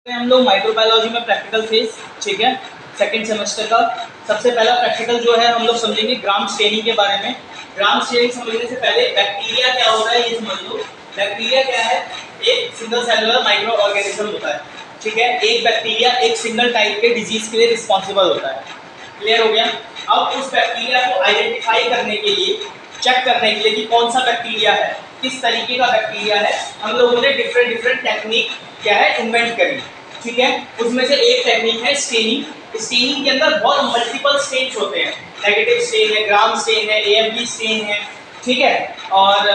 हम लोग माइक्रोबायोलॉजी में प्रैक्टिकल फेज, ठीक है, सेकंड सेमेस्टर का सबसे पहला प्रैक्टिकल जो है हम लोग समझेंगे ग्राम स्टेनिंग के बारे में। ग्राम स्टेनिंग समझने से पहले बैक्टीरिया क्या होता है ये समझ लो। बैक्टीरिया क्या है? एक सिंगल सेलुलर माइक्रो ऑर्गेनिज्म होता है, ठीक है। एक बैक्टीरिया एक सिंगल टाइप के डिजीज के लिए रिस्पॉन्सिबल होता है। क्लियर हो गया? अब उस बैक्टीरिया को आइडेंटिफाई करने के लिए, चेक करने के लिए कि कौन सा बैक्टीरिया है, किस तरीके का बैक्टीरिया है, हम लोगों ने डिफरेंट टेक्निक क्या है इन्वेंट करी, ठीक है। उसमें से एक टेक्निक है स्टेनिंग। स्टेनिंग के अंदर बहुत मल्टीपल स्टेज होते हैं, नेगेटिव स्टेन है, ग्राम स्टेन है, एएमपी स्टेन है, ठीक है, और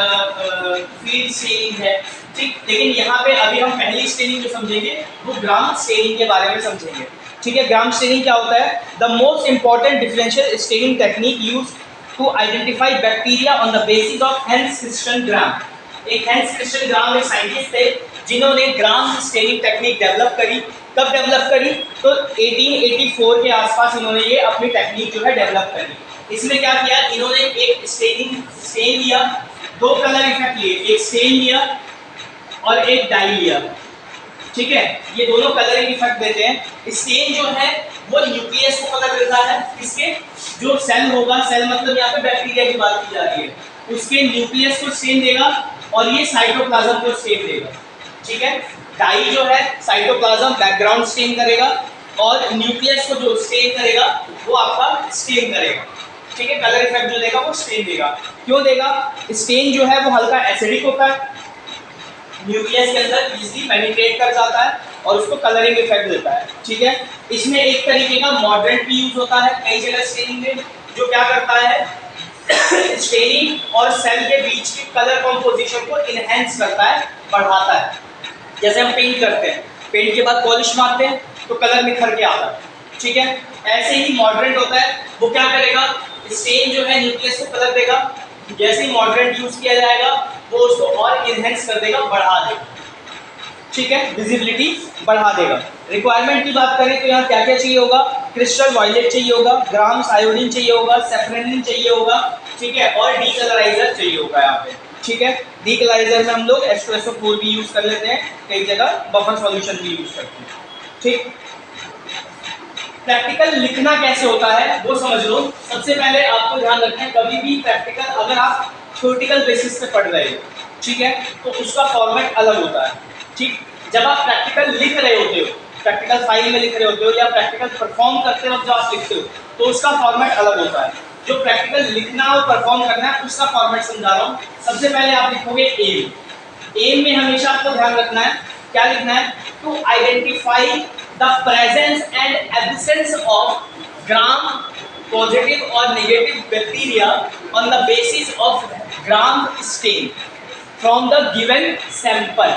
फील्ड स्टेनिंग है, ठीक। लेकिन यहाँ पे अभी हम पहली स्टेनिंग जो समझेंगे वो ग्राम स्टेनिंग के बारे में समझेंगे, ठीक है। ग्राम स्टेनिंग क्या होता है? The most important differential staining technique use to identify bacteria on the basis of Hans Christian Gram. एक हेंस क्रिस्टियन ग्राम एक साइंटिस्ट थे जिन्होंने ग्राम स्टेनिंग टेक्निक डेवलप करी। कब डेवलप करी? तो 1884 के आसपास इन्होंने ये अपनी टेक्निक जो है डेवलप करी। इसमें क्या किया इन्होंने? एक स्टेन लिया, दो कलर इफेक्ट लिए, एक स्टेन लिया और एक डाई लिया, ठीक है। ये दोनों कलरिंग इफेक्ट देते हैं। स्टेन जो है वो न्यूक्लियस को कलर देता है, किसके? जो सेल होगा, सेल मतलब यहाँ पे बैक्टीरिया की बात की जा रही है, उसके न्यूक्लियस को स्टेन देगा और ये साइटोप्लाज्म को स्टेन देगा, ठीक है। डाई जो है साइटोप्लाज्म बैकग्राउंड स्टेन करेगा और न्यूक्लियस को जो स्टेन करेगा वो आपका स्टेन करेगा, ठीक है। कलर इफेक्ट जो देगा वो स्टेन देगा। क्यों देगा? स्टेन जो है वो हल्का एसिडिक होता है, न्यूक्लियस के अंदर इजीली पेनिट्रेट कर जाता है और उसको कलरिंग इफेक्ट देता है, ठीक है। इसमें एक तरीके का मॉडरेट भी यूज होता है कई जगह स्टेनिंग में, जो क्या करता है स्टेनिंग और सेल के बीच की कलर कॉम्पोजिशन को इनहेंस करता है, बढ़ाता है। जैसे हम पेंट करते हैं, पेंट के बाद पॉलिश मारते हैं तो कलर निखर के आता है, ठीक है। ऐसे ही मॉडरेट होता है, वो क्या करेगा? स्टेन जो है न्यूक्लियस को कलर देगा, जैसे ही मॉडरेट यूज किया जाएगा वो उसको और इनहेंस कर देगा, बढ़ा देगा, ठीक है, विजिबिलिटी बढ़ा देगा। रिक्वायरमेंट की बात करें तो यहाँ क्या क्या चाहिए होगा? क्रिस्टल वायलेट चाहिए होगा, ग्राम्स आयोडीन चाहिए होगा, सेफ्रेनिन चाहिए होगा, ठीक है, और डीकलराइजर चाहिए होगा यहाँ पे, ठीक है। डीकलराइजर में हम लोग H2SO4 भी यूज कर लेते हैं, कई जगह बफर सॉल्यूशन भी यूज करते हैं, ठीक। प्रैक्टिकल लिखना कैसे होता है वो समझ लो। सबसे पहले आपको ध्यान रखना है, कभी भी प्रैक्टिकल अगर आप थ्योरेटिकल बेसिस पे पढ़ रहे हो, ठीक है, तो उसका फॉर्मेट अलग होता है, ठीक। जब आप प्रैक्टिकल लिख रहे होते हो, प्रैक्टिकल फाइल में लिख रहे होते हो या प्रैक्टिकल परफॉर्म करते वक्त जब आप लिखते हो तो उसका फॉर्मेट अलग होता है। जो प्रैक्टिकल लिखना और परफॉर्म करना है उसका फॉर्मेट समझा रहा हूँ। सबसे पहले आप लिखोगे एम। एम में हमेशा आपको ध्यान रखना है, क्या लिखना है? To identify the presence and absence of gram positive और negative bacteria on the basis of gram stain from the given sample,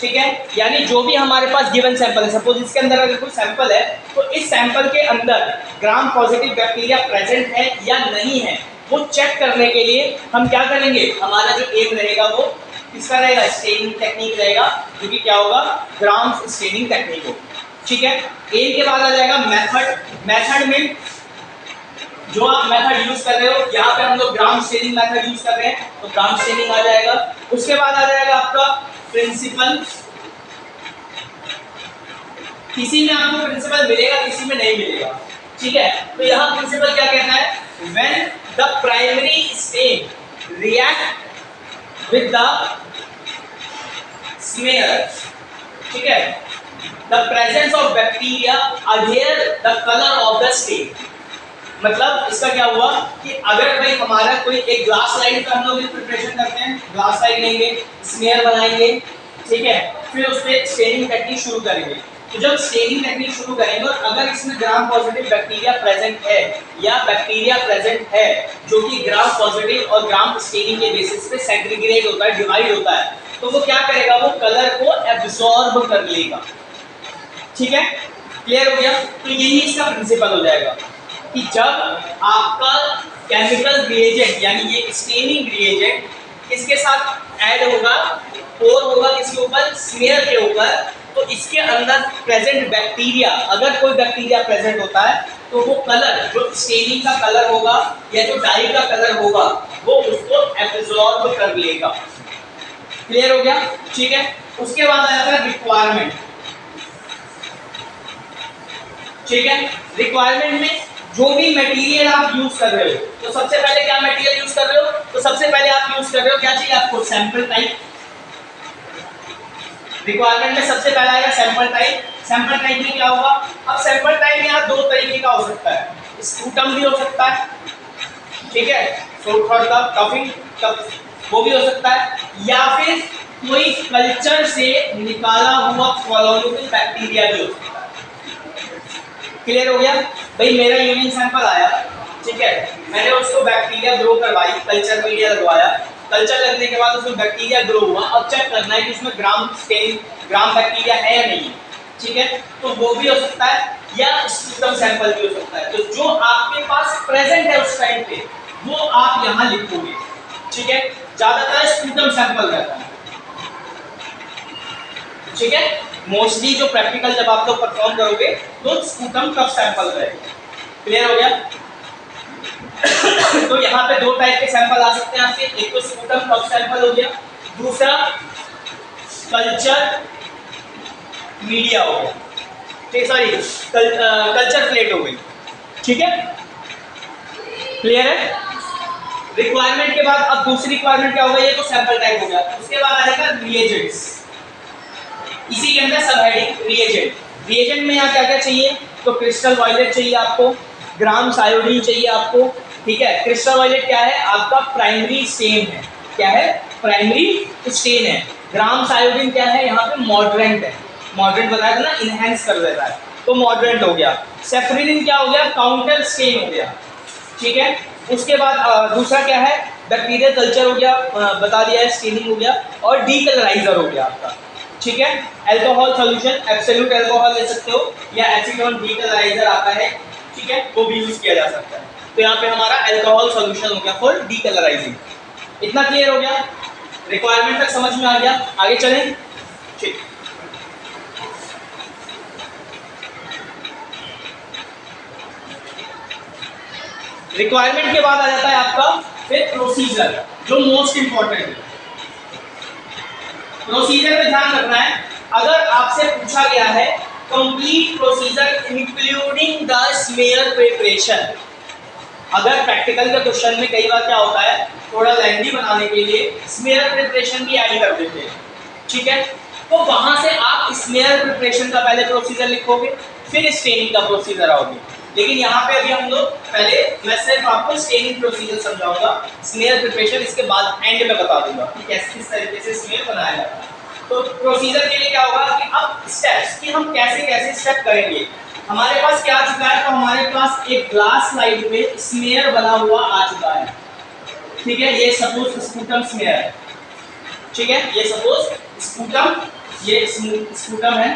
ठीक है। यानी जो भी हमारे पास गिवन सैंपल है, सपोज इसके अंदर अगर कोई सैंपल है तो इस सैंपल के अंदर ग्राम पॉजिटिव बैक्टीरिया प्रेजेंट है या नहीं है, वो चेक करने के लिए हम क्या करेंगे? हमारा जो एम रहेगा वो किसका रहेगा? स्टेनिंग टेक्निक रहेगा, जो कि क्या होगा? ग्राम स्टेनिंग टेक्निक होगा, ठीक है। एम के बाद आ जाएगा मेथड। मेथड में जो आप मेथड यूज कर रहे हो, यहाँ पे हम लोग ग्राम स्टेनिंग मेथड यूज कर रहे हैं तो ग्राम स्टेनिंग आ जाएगा। उसके बाद आ जाएगा आपका प्रिंसिपल। किसी में आपको प्रिंसिपल मिलेगा, किसी में नहीं मिलेगा, ठीक है। तो यहाँ प्रिंसिपल क्या कहता है? When the primary stain react with the smear, ठीक है, the presence of bacteria adhere the colour of the stain. मतलब इसका क्या हुआ कि अगर भाई हमारा कोई एक ग्लास स्लाइड का हम लोग प्रिपरेशन करते हैं, ग्लास स्लाइड लेंगे, स्मेयर बनाएंगे, ठीक है, फिर उस पर स्टेनिंग टेक्निक शुरू करेंगे। तो जब स्टेनिंग टेक्निक शुरू करेंगे और अगर इसमें ग्राम पॉजिटिव बैक्टीरिया प्रेजेंट है या बैक्टीरिया प्रेजेंट है जो कि ग्राम पॉजिटिव और ग्राम स्टेनिंग के बेसिस पे सेग्रीगेट होता है, डिवाइड होता है, तो वो क्या करेगा? वो कलर को एब्जॉर्ब कर लेगा, ठीक है। क्लियर हो गया? तो यही इसका प्रिंसिपल हो जाएगा कि जब आपका केमिकल रिएजेंट यानी ये स्टेनिंग रिएजेंट किसके साथ ऐड होगा? और होगा किसके ऊपर? स्मेयर के ऊपर। तो इसके अंदर प्रेजेंट बैक्टीरिया, अगर कोई बैक्टीरिया प्रेजेंट होता है तो वो कलर जो स्टेनिंग का कलर होगा या जो डाई का कलर होगा वो उसको एब्जॉर्ब कर लेगा। क्लियर हो गया? ठीक है। उसके बाद आता है रिक्वायरमेंट। ठीक है। रिक्वायरमेंट में जो भी मटेरियल आप यूज कर रहे हो, तो सबसे पहले क्या मटेरियल यूज कर रहे हो, तो सबसे पहले आप यूज कर रहे हो क्या चाहिए आपको, सैंपल टाइप। रिक्वायरमेंट में सबसे पहला आएगा सैंपल टाइप। सैंपल टाइप में क्या होगा, अब सैंपल टाइप यहाँ दो तरीके का हो सकता है, स्पूटम भी हो सकता है, ठीक है, शॉर्ट कप, कफिंग कप, वो भी हो सकता है, या फिर कोई कल्चर से निकाला हुआ कॉलोनियल बैक्टीरिया भी हो सकता है। क्लियर हो गया भाई, मेरा यूरिन सैंपल आया, ठीक है, मैंने उसको बैक्टीरिया ग्रो करवाई, कल्चर मीडिया लगवाया, कल्चर लगने के बाद उसमें बैक्टीरिया ग्रो हुआ, अब चेक करना है कि उसमें ग्राम बैक्टीरिया है या नहीं, ठीक है, तो वो भी हो सकता है, या स्पूटम सैंपल भी हो सकता है। तो जो आपके पास प्रेजेंट है उस टाइम पे वो आप यहाँ लिखोगे, ठीक है, ज्यादातर स्पूटम सैंपल रहता है, ठीक है, मोस्टली जो प्रैक्टिकल जब आप लोग परफॉर्म करोगे तो स्पूटम कफ सैंपल रहेगा। क्लियर हो गया। तो यहाँ पे दो टाइप के सैंपल आ सकते हैं आपके, एक तो स्पूटम कफ सैंपल हो गया, दूसरा कल्चर मीडिया हो गया, ठीक, सॉरी कल्चर प्लेट हो गई, ठीक है, क्लियर है। रिक्वायरमेंट के बाद अब दूसरी रिक्वायरमेंट क्या होगा, ये तो सैंपल टाइप हो गया, उसके बाद आएगा रिएजेंट्स, इसी के अंदर सब हेडिंग रिएजेंट। रिएजेंट में यहाँ क्या क्या चाहिए, तो क्रिस्टल वायलेट चाहिए आपको, ग्राम्स आयोडीन चाहिए आपको, ठीक है। क्रिस्टल वायलेट क्या है, आपका प्राइमरी स्टेन है, क्या है, प्राइमरी स्टेन है। ग्राम्स आयोडीन क्या है, यहाँ पे मॉडरेंट है, मॉडरेंट बताया था ना, इनहेंस कर देता है, तो मॉडरेंट हो गया। सेफ्रिन क्या हो गया, काउंटर स्टेन हो गया, ठीक है। उसके बाद दूसरा क्या है, बैक्टीरियल कल्चर हो गया, बता दिया है, स्टेनिंग हो गया, और डीकलराइजर हो गया आपका, ठीक है। अल्कोहल सॉल्यूशन, एब्सोल्यूट अल्कोहल ले सकते हो, या एसीटोन डीकलराइजर आता है, ठीक है, वो भी यूज किया जा सकता है। तो यहाँ पे हमारा अल्कोहल सॉल्यूशन हो गया फॉर डीकलराइजिंग। इतना क्लियर हो गया, रिक्वायरमेंट तक समझ में आ गया, आगे चलें, ठीक। रिक्वायरमेंट के बाद आ जाता है आपका फिर प्रोसीजर, जो मोस्ट इंपॉर्टेंट है। प्रोसीजर में ध्यान रखना है, अगर आपसे पूछा गया है complete procedure including the smear preparation, अगर प्रैक्टिकल के क्वेश्चन में कई बार क्या होता है, थोड़ा लेंथी बनाने के लिए स्मेयर प्रिपरेशन भी ऐड कर देते हैं, ठीक है, तो वहां से आप स्मेयर प्रिपरेशन का पहले प्रोसीजर लिखोगे, फिर स्टेनिंग का प्रोसीजर आओगे। लेकिन यहाँ पे अभी हम लोग पहले, मैं सिर्फ आपको स्टेनिंग प्रोसीजर समझाऊंगा, स्मेयर प्रिपरेशन इसके बाद एंड में बता दूंगा कि कैसे किस तरीके से स्मेयर बनाया जाता है। तो प्रोसीजर के लिए क्या होगा कि अब स्टेप्स कि हम कैसे कैसे स्टेप करेंगे। हमारे पास क्या आ चुका है, तो हमारे पास एक ग्लास स्लाइड पे स्मेयर बना हुआ आ चुका है, ठीक है, ये सपोज स्पूटम स्मेयर है, ठीक है, ये सपोज स्पूटम, ये स्पूटम है,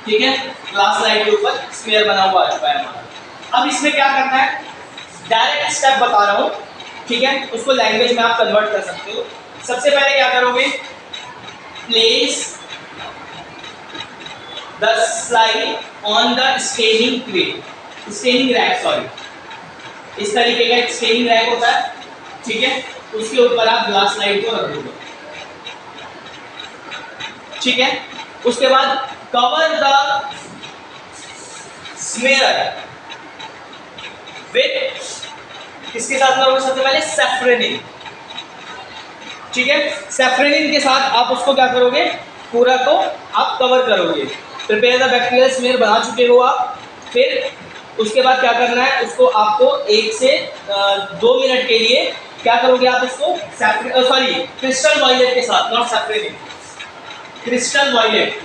ठीक है, ग्लास स्लाइड के ऊपर स्मेयर बना हुआ आ चुका है हमारा। अब इसमें क्या करना है, डायरेक्ट स्टेप बता रहा हूँ, ठीक है, उसको लैंग्वेज में आप कन्वर्ट कर सकते हो। सबसे पहले क्या करोगे, place the slide on the staining tray, staining rack, sorry, इस तरीके का एक स्टेनिंग रैक होता है, ठीक है, उसके ऊपर आप ग्लास स्लाइड को रख दोगे, ठीक है। उसके बाद कवर द स्मेयर विथ, किसके साथ करोगे, सबसे पहले सैफ्रेनिन, ठीक है, सैफ्रेनिन के साथ आप उसको क्या करोगे, पूरा को आप कवर करोगे। प्रिपेयर द बैक्टीरियल स्मेयर बना चुके हो आप, फिर उसके बाद क्या करना है, उसको आपको 1 से 2 मिनट के लिए क्या करोगे आप उसको, सॉरी क्रिस्टल वायलेट के साथ, नॉट सैफ्रेनिन, क्रिस्टल वायलेट,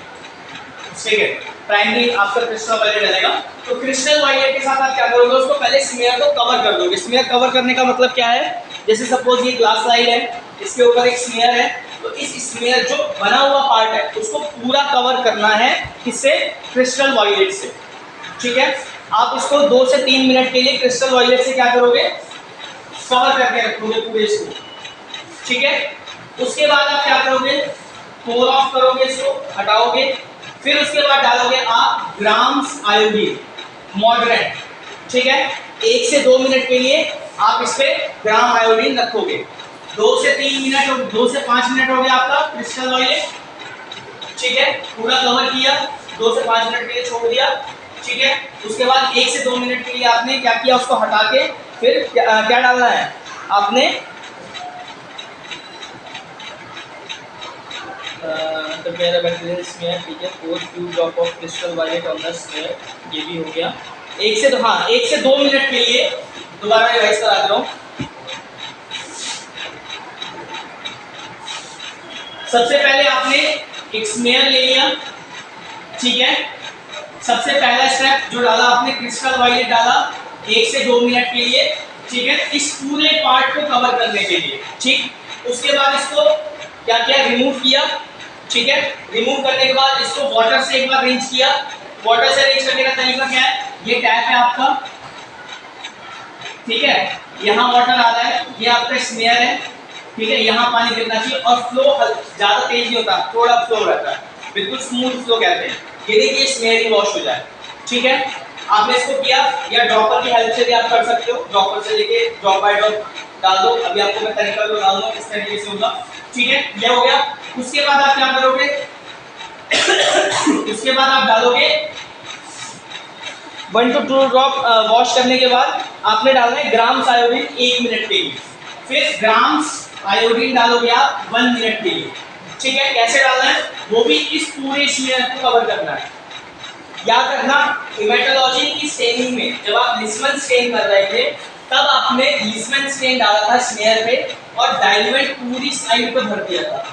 ठीक है, प्राइमरी आपका क्रिस्टल वायलेट रहेगा, तो क्रिस्टल वायलेट के साथ आप क्या करोगे, उसको पहले स्मेयर को कवर कर दोगे। स्मेयर कवर करने का मतलब क्या है, जैसे सपोज ये ग्लास स्लाइड है, इसके ऊपर एक स्मेयर है, तो इस स्मेयर जो बना हुआ पार्ट है उसको पूरा कवर करना है, किससे, क्रिस्टल वायलेट से, ठीक है। आप इसको 2 से 3 मिनट के लिए क्रिस्टल वायलेट से क्या करोगे, कवर करके रखोगे पूरे इसको, ठीक है। उसके बाद आप क्या करोगे, पोर ऑफ करोगे, इसको हटाओगे, फिर उसके बाद डालोगे आप ग्राम्स आयोडीन मॉडरेट, ठीक है, 1 से 2 मिनट के लिए आप इस पे ग्राम आयोडीन रखोगे। 2 से 3 मिनट और 2 से 5 मिनट हो गया आपका क्रिस्टल वायलेट, ठीक है, पूरा कवर किया, 2 से 5 मिनट के लिए छोड़ दिया, ठीक है। उसके बाद 1 से 2 मिनट के लिए आपने क्या किया, उसको हटा के फिर क्या डालना है आपने मेरा बैक्टीरियल स्मेयर, ठीक है, 4 few drop of crystal violet on the smear, ये भी हो गया। 1 से 2 मिनट के लिए दोबारा रिवाइज करा दे रहा हूँ। सबसे पहले आपने एक स्मेयर ले लिया, ठीक है। सबसे पहला स्टेप जो डाला आपने, क्रिस्टल वायलेट डाला 1 से 2 मिनट के लिए, ठीक है, इस पूरे पार्ट को कवर करने के लिए, ठीक। उसके बाद इसको क्या किया, रिमूव किया, ठीक है। रिमूव करने के बाद इसको वाटर से एक बार रिंस किया। वाटर से रिंस करने का तरीका क्या है, ये टैप है आपका, ठीक है, यहाँ वाटर आ रहा है, ये आपका स्मेयर है, ठीक है, यहाँ पानी गिरना चाहिए और फ्लो ज्यादा तेज नहीं होता, थोड़ा फ्लो रहता है, बिल्कुल स्मूथ फ्लो कहते हैं। ये देखिए स्मेयर ही वॉश हो जाए, ठीक है। आपने इसको किया, या ड्रॉपर की हेल्प से भी आप कर सकते हो, ड्रॉपर से लेके ड्रॉप बाय ड्रॉप डाल दो। अभी आपको मैं तरीका तो डाल दूँ किस तरीके से होगा, ठीक है, ये हो गया। उसके बाद आप क्या करोगे उसके बाद आप डालोगे 1 to 2 ड्रॉप वॉश करने के बाद आपने डालना है ग्राम्स आयोडीन 1 मिनट के लिए, फिर ग्राम्स आयोडीन डालोगे आप 1 मिनट के लिए, ठीक है। कैसे डालना है, वो भी इस पूरे स्मेयर को कवर करना है। याद रखना, हेमेटोलॉजी की स्टेनिंग में जब आप लिस्मन स्टेन कर रहे थे तब आपने लिस्मन स्टेन डाला था स्मेयर पे और डाइल्यूएंट पूरी साइड पे भर दिया था,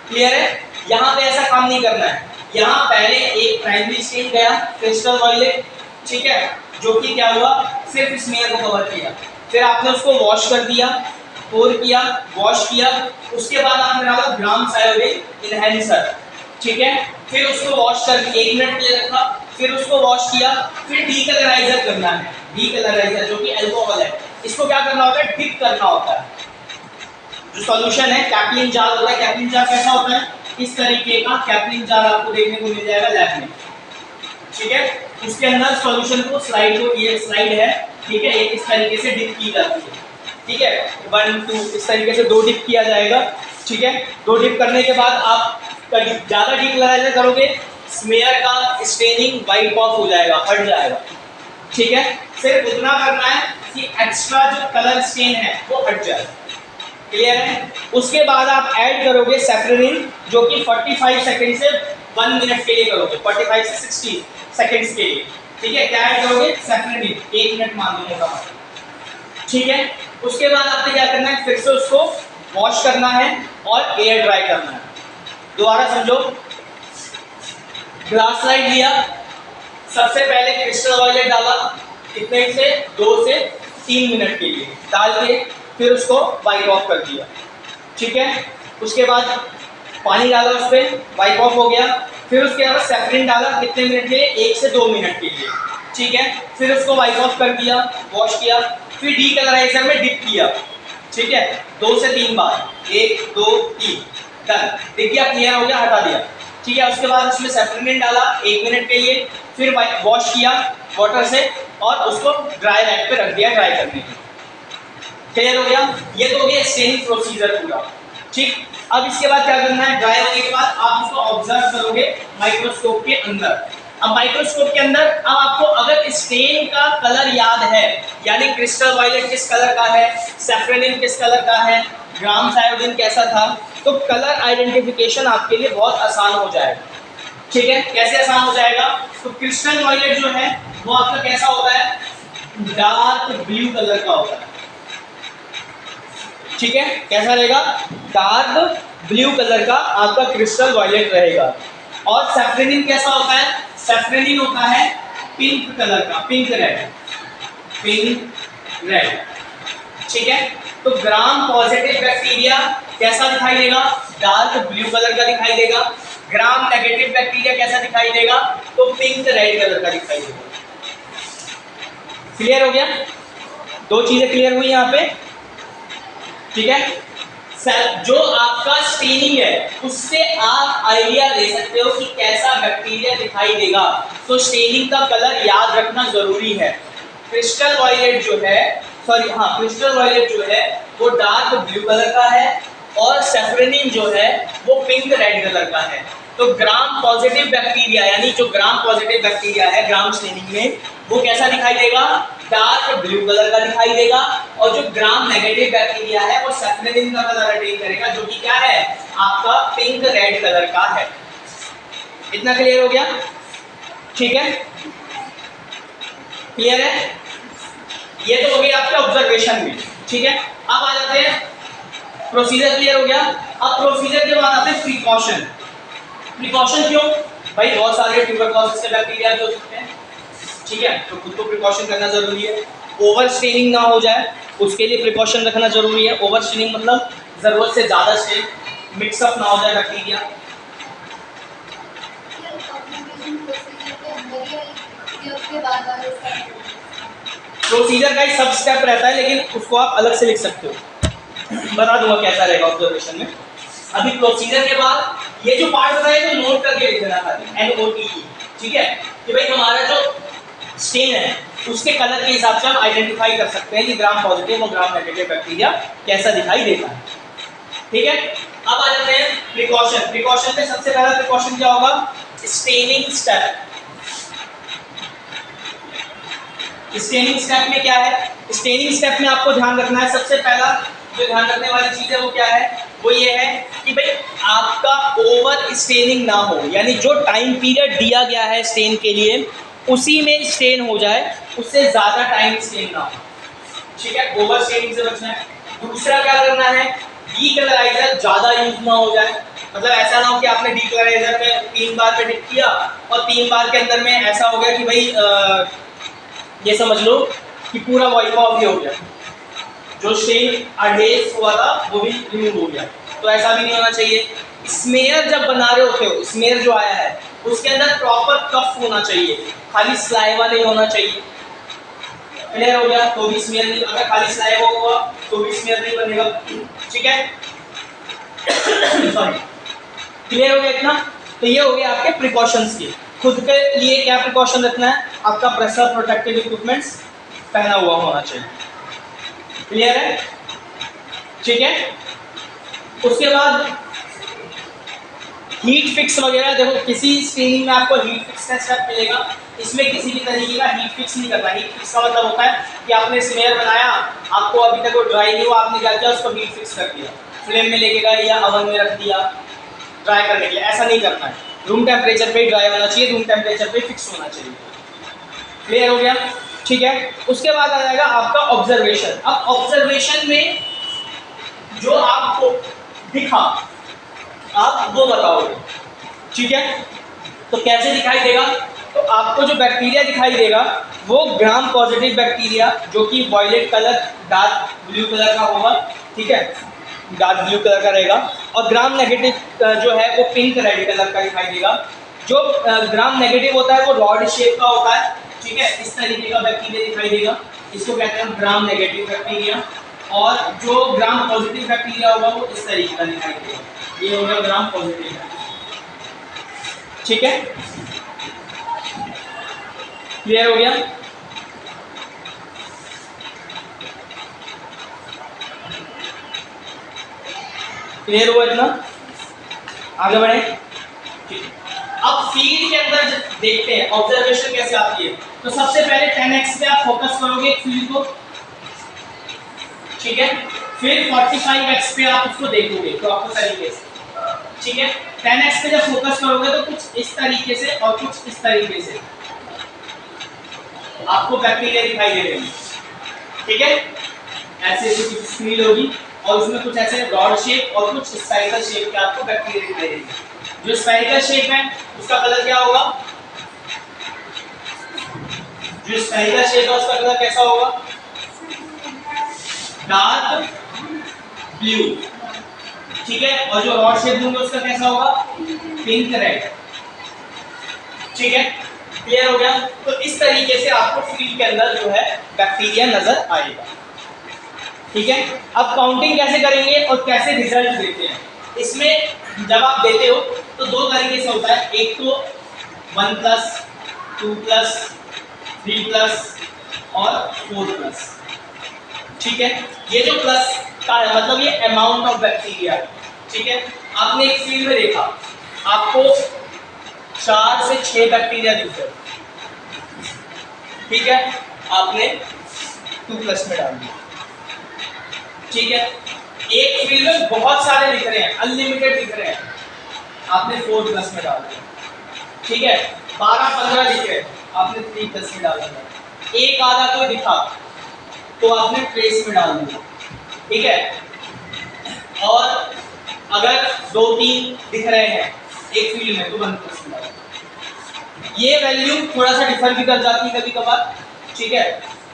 क्लियर है। यहाँ पे ऐसा काम नहीं करना है, यहाँ पहले एक प्राइमरी स्टेन गया क्रिस्टल वायलेट, ठीक है, जो कि क्या हुआ, सिर्फ स्मेयर को कवर किया, फिर आपने उसको वॉश कर दिया, पोर किया, वॉश किया। उसके बाद आपने डाला ग्राम्स आयोडीन इनहेंसर, ठीक है, फिर उसको वॉश कर 1 मिनट के लिए रखा, फिर उसको वॉश किया, फिर डीकलराइजर करना है, डीकलराइजर जो कि अल्कोहल है, इसको क्या करना होता है, डिप करना होता है। जो सॉल्यूशन है कैप्लिन जार होता है, कैप्लिन जार कैसा होता है, इस तरीके का कैप्लिन जार आपको देखने को मिल जाएगा लैब में, ठीक है। उसके अंदर सॉल्यूशन को स्लाइड, जो ये स्लाइड है, ठीक है, एक इस तरीके से डिप की जाती है, ठीक है, 1 2 इस तरीके से 2 डिप किया जाएगा, ठीक है। 2 डिप करने के बाद आप ज़्यादा डीकलराइजर करोगे, स्मेयर का स्टेनिंग वाइट ऑफ हो जाएगा, हट जाएगा, ठीक है। सिर्फ उतना करना है कि एक्स्ट्रा जो कलर स्टेन है वो हट जाए, क्लियर है। उसके बाद आप ऐड करोगे सैफरनिन, जो कि 45 सेकंड से 1 मिनट के लिए करोगे, 45 से 60 सेकंड्स के लिए, ठीक है। क्या ऐड करोगे, सैफरनिन 1 मिनट मान लो मोटा, ठीक है। उसके बाद आपने क्या करना है, फिर से उसको वॉश करना है और एयर ड्राई करना है। दोबारा समझो, ग्लास स्लाइड लिया, सबसे पहले क्रिस्टल वायलेट डाला, कितने से 2 से 3 मिनट के लिए डाल के फिर उसको वाइप ऑफ कर दिया, ठीक है। उसके बाद पानी डाला उस पर, वाइप ऑफ हो गया, फिर उसके बाद सैफरन डाला, कितने मिनट के लिए, 1 से 2 मिनट के लिए, ठीक है। फिर उसको वाइप ऑफ कर दिया, वॉश किया, फिर डीकलराइजर में डिप किया, ठीक है, 2 से 3 बार, 1 2 3 डन, दिख गया, क्लियर हो गया, हटा दिया, ठीक है। उसके बाद उसमें सैफरन डाला 1 मिनट के लिए, फिर वॉश किया वाटर से और उसको ड्राई रैक पे रख दिया ड्राई करने के लिए, क्लियर हो गया। ये तो हो गया स्टेनिंग प्रोसीजर पूरा, ठीक। अब इसके बाद क्या करना है, ड्राई होने के बाद आप उसको ऑब्जर्व करोगे माइक्रोस्कोप के अंदर। अब माइक्रोस्कोप के अंदर अब आपको अगर स्टेन का कलर याद है, यानी क्रिस्टल वायलेट किस कलर का है, सैफरनिन किस कलर का है, ग्राम्स आयोडीन कैसा था, तो कलर आइडेंटिफिकेशन आपके लिए बहुत आसान हो जाएगा, ठीक है। कैसे आसान हो जाएगा, तो क्रिस्टल वायलेट जो है वो आपका कैसा होता है, डार्क ब्लू कलर का होता है, ठीक है। कैसा रहेगा, डार्क ब्लू कलर का आपका क्रिस्टल वायलेट रहेगा। और सैफरनिन कैसा होता है, सैफरनिन होता है पिंक कलर का, पिंक रेड, ठीक है। तो ग्राम पॉजिटिव बैक्टीरिया कैसा दिखाई देगा, डार्क ब्लू कलर का दिखाई देगा। ग्राम नेगेटिव बैक्टीरिया कैसा दिखाई देगा, तो पिंक रेड कलर का दिखाई देगा। क्लियर हो गया, 2 चीजें क्लियर हुई यहाँ पे, ठीक है। जो आपका स्टेनिंग है उससे आप आइडिया ले सकते हो कि कैसा बैक्टीरिया दिखाई देगा, तो स्टेनिंग का कलर याद रखना जरूरी है। क्रिस्टल वायलेट जो है, क्रिस्टल वायलेट जो है वो डार्क ब्लू कलर का है और सैफरनिन जो है वो पिंक रेड कलर का है। तो ग्राम पॉजिटिव बैक्टीरिया यानी जो ग्राम पॉजिटिव बैक्टीरिया है ग्राम स्टेनिंग में वो कैसा दिखाई देगा, डार्क ब्लू कलर का दिखाई देगा। और जो ग्राम नेगेटिव बैक्टीरिया है वो सैफरनिन का कलर अटेन करेगा जो कि क्या है आपका पिंक रेड कलर का है। इतना क्लियर हो गया? ठीक है, क्लियर है? ये तो हो गया आपके ऑब्जर्वेशन में। ठीक है, अब आ जाते हैं प्रोसीजर। क्लियर हो गया? अब प्रोसीजर के बाद आते हैं प्रिकॉशन। प्रिकॉशन क्यों भाई? बहुत सारे ट्यूबरक्लोसिस के बैक्टीरिया भी हो सकते हैं। ठीक है, तो खुद को प्रिकॉशन करना जरूरी है। ओवर स्टेनिंग ना हो जाए उसके लिए प्रिकॉशन रखना जरूरी है। ओवर स्टेनिंग मतलब जरूरत से ज्यादा स्टेन, मिक्सअप ना हो जाए बैक्टीरिया। प्रोसीजर का ही सब स्टेप रहता है लेकिन उसको आप अलग से लिख सकते हो, बता दूंगा कैसा रहेगा ऑब्जर्वेशन में। अभी प्रोसीजर के बाद ये जो पार्ट बताया तो नोट करके लिख देना खाली, NOTE। ठीक है, कि भाई हमारा जो स्टेन है उसके कलर के हिसाब से हम आइडेंटिफाई कर सकते हैं कि ग्राम पॉजिटिव और ग्राम नेगेटिव बैक्टीरिया कैसा दिखाई देता है। ठीक है, अब आ जाते हैं प्रिकॉशन। प्रिकॉशन में सबसे पहला प्रिकॉशन क्या होगा? Staining step. स्टेनिंग स्टेप में क्या है? स्टेनिंग स्टेप में आपको ध्यान रखना है, सबसे पहला जो ध्यान रखने वाली चीज है वो क्या है? वो ये है कि भाई आपका ओवर स्टेनिंग ना हो, यानी जो टाइम पीरियड दिया गया है स्टेन के लिए उसी में स्टेन हो जाए, उससे ज्यादा टाइम स्टेन ना हो। ठीक है, ओवर स्टेनिंग से बचना है। दूसरा क्या करना है? डीकलराइजर ज्यादा यूज ना हो जाए, मतलब ऐसा ना हो कि आपने डीकलराइजर में 3 बार पे डिप किया और 3 बार के अंदर में ऐसा हो गया कि भाई ये समझ लो कि पूरा वाइप ऑफ ही हो गया, जो स्टेन अडहेस हुआ था वो भी रिमूव हो गया। तो ऐसा भी नहीं होना चाहिए। स्मेयर जब बना रहे होते हो, स्मेयर जो आया है उसके अंदर प्रॉपर कफ होना चाहिए, खाली स्लाइवा नहीं होना चाहिए। क्लियर हो गया? तो भी स्मेयर नहीं, अगर खाली स्लाइवा हुआ तो भी स्मेयर नहीं बनेगा। ठीक है, सॉरी, क्लियर हो गया इतना? तो ये हो गया आपके प्रिकॉशंस के। खुद के लिए क्या प्रिकॉशन रखना है? आपका प्रेशर प्रोटेक्टिव इक्विपमेंट्स पहना हुआ होना चाहिए। क्लियर है? ठीक है, उसके बाद हीट फिक्स वगैरह, देखो किसी स्टेनिंग में आपको हीट फिक्स का स्टेप मिलेगा, इसमें किसी भी तरीके का हीट फिक्स नहीं करना। हीट फिक्स का मतलब होता है कि आपने स्मेयर बनाया, आपको अभी तक वो ड्राई नहीं हुआ, आपने क्या किया उसको हीट फिक्स कर दिया, फ्लेम में लेके गए या अवन में रख दिया ड्राई करने के लिए। ऐसा नहीं करना है, रूम टेम्परेचर पे ही ड्राई होना चाहिए, रूम टेम्परेचर पे फिक्स होना चाहिए। क्लियर हो गया? ठीक है, उसके बाद आ जाएगा आपका ऑब्जर्वेशन। अब ऑब्जर्वेशन में जो आपको दिखा आप वो बताओगे। ठीक है, तो कैसे दिखाई देगा? तो आपको जो बैक्टीरिया दिखाई देगा वो ग्राम पॉजिटिव बैक्टीरिया जो कि violet colour dark blue colour का होगा। ठीक है, डार्क ब्लू कलर का रहेगा। और ग्राम नेगेटिव जो है वो पिंक रेड कलर का दिखाई देगा। जो ग्राम नेगेटिव होता है वो रॉड शेप का होता है। ठीक है, इस तरीके का बैक्टीरिया दिखाई देगा, इसको कहते हैं ग्राम नेगेटिव बैक्टीरिया। और जो ग्राम पॉजिटिव बैक्टीरिया होगा वो इस तरीके का दिखाई देगा, ये होगा ग्राम पॉजिटिव। ठीक है, क्लियर हो गया? क्लियर हुआ इतना? आगे बढ़े। ठीक है, अब फील्ड के अंदर देखते हैं ऑब्जर्वेशन कैसे आती है। तो सबसे पहले 10x पे आप फोकस करोगे फील्ड को। ठीक है, फिर 45x पे आप उसको देखोगे प्रॉपर तरीके से। ठीक है, 10x पे जब फोकस करोगे तो कुछ इस तरीके से और कुछ इस तरीके से आपको बैक्टीरिया दिखाई दे रहे हैं। ठीक है, ऐसे कुछ स्क्रीन होगी और उसमें कुछ ऐसे रॉड शेप और कुछ स्पाइरल शेप के आपको बैक्टीरिया दिखाई देंगे। जो स्पाइरल शेप है उसका कलर क्या होगा? जो स्पाइरल शेप है उसका कलर कैसा होगा? Dark blue. ठीक है, और जो रॉड शेप दूंगे उसका कैसा होगा? Pink red. ठीक है, क्लियर हो गया? तो इस तरीके से आपको फील्ड के अंदर जो है बैक्टीरिया नजर आएगा। ठीक है, अब काउंटिंग कैसे करेंगे और कैसे रिजल्ट देते हैं? इसमें जब आप देते हो तो दो तरीके से होता है, एक तो 1+, 2+, 3+ और 4+। ठीक है, ये जो प्लस का है मतलब ये अमाउंट ऑफ बैक्टीरिया। ठीक है, आपने एक फील्ड में देखा आपको 4 से 6 बैक्टीरिया दिख रहे, ठीक है, आपने 2+ में डाल दिया, ठीक है। एक फील्ड में बहुत सारे दिख रहे हैं, अनलिमिटेड दिख रहे हैं, आपने 4+ में डाल दिया, ठीक है। 12-15 दिख रहे हैं, आपने 3+ में डाल दिया। एक आधा कोई दिखा तो आपने ट्रेस में डाल दिया, ठीक है। और अगर 2-3 दिख रहे हैं एक फील्ड में तो 1+ में डाल दिया। ये वैल्यू थोड़ा सा डिफर भी कर जाती है कभी कभार, ठीक है,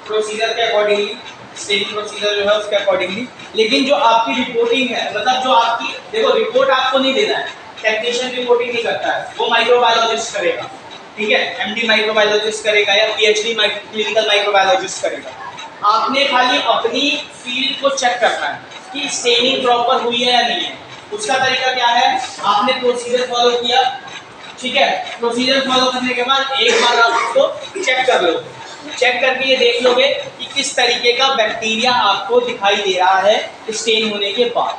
प्रोसीजर के अकॉर्डिंगली, स्टेनिंग प्रोसीजर जो है उसके अकॉर्डिंगली। लेकिन जो आपकी रिपोर्टिंग है, मतलब जो आपकी, देखो रिपोर्ट आपको नहीं देना है, टेक्नीशियन रिपोर्टिंग नहीं करता है, वो माइक्रोबायोलॉजिस्ट करेगा, ठीक है, एमडी माइक्रोबायोलॉजिस्ट करेगा या पीएचडी क्लिनिकल माइक्रोबायोलॉजिस्ट करेगा। आपने खाली अपनी फील्ड को चेक करना है कि स्टेनिंग प्रॉपर हुई है या नहीं है। उसका तरीका क्या है, आपने प्रोसीजर फॉलो किया, ठीक है, प्रोसीजर फॉलो करने के बाद एक बार आप उसको चेक कर लो, चेक करके ये देख लोगे कि किस तरीके का बैक्टीरिया आपको दिखाई दे रहा है स्टेन होने के बाद,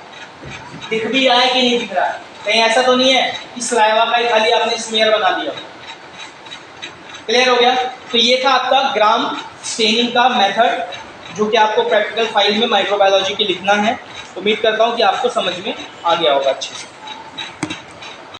दिख भी रहा है कि नहीं दिख रहा है। कहीं ऐसा तो नहीं है कि सलाइवा का ही खाली आपने स्मीयर बना दिया। क्लियर हो गया? तो ये था आपका ग्राम स्टेनिंग का मेथड, जो कि आपको प्रैक्टिकल फाइल में माइक्रोबायोलॉजी की लिखना है। उम्मीद करता हूँ कि आपको समझ में आ गया होगा अच्छे से।